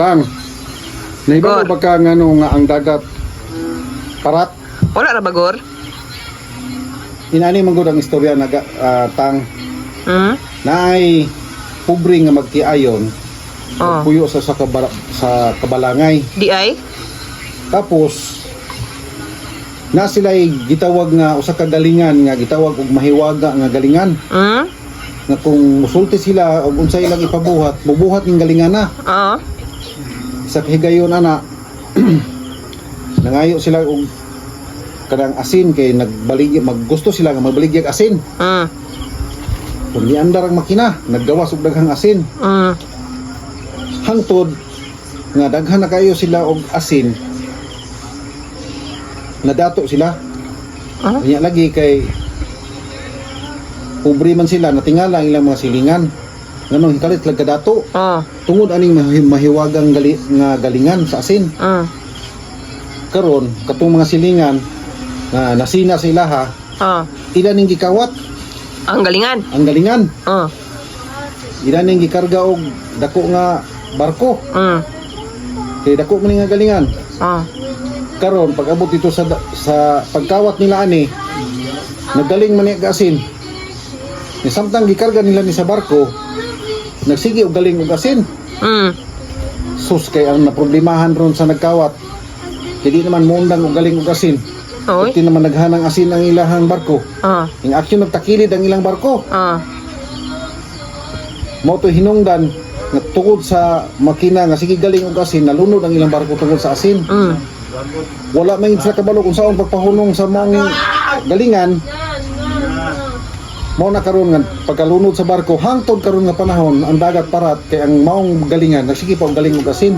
Tang. Nahibaw ba ka nga nga ang dagat parat? Wala na bagor? Inani man gud ang istorya naga Tang. Hmm? Naay pobre nga magtiayon. Oh. Puyo sa kabalangay. Di ay? Tapos na sila'y gitawag nga usa ka galingan nga gitawag og mahiwaga nga galingan. Hmm? Nga kung musulti sila og unsay ilang ipabuhat, bubuhat ning galingan na. Oo. Sa higayon ana nangayo sila og kanang asin kay maggusto sila nga magbaligyag asin. Hmm. Kung di andar ang makina, naggawas og daghang asin. Hmm. Hangtod nga daghan na kayo sila og asin. Nadato sila. Nya lagi kay pobre man sila, natingala ang ilang mga silingan. Nganong hikalit lag kadato. Tungod aning mahiwagang nga galingan sa asin. Karon katong mga silingan na nasina sa ilaha, ilan ning gikawat? Ang galingan. Ang galingan. Ilan ning gikarga og dako nga barko. Kay dako man nga galingan. Karon pag abot dito sa pagkawat nila ani, nagdaling man ni asin. Ni samtang gikarga nila ni sa barko, nagsige og galing og asin. Sus kay ang naproblemahan ron sa nagkawat. Hindi naman muundang og galing og asin. Hindi naman naghanang asin ang ilahang barko. Yung aksyon nagtakilid ang ilang barko. Mo to hinungdan nga tungod sa makina nga sige galing og asin, nalunod ang ilang barko tungod sa asin. Wala man sila kabalo kung saan pagpahunong sa mga galingan. Mao na karon nga pagkalunod sa barko hangtod karon nga panahon ang dagat parat kay ang maong galingan nagsige pa og galing og asin.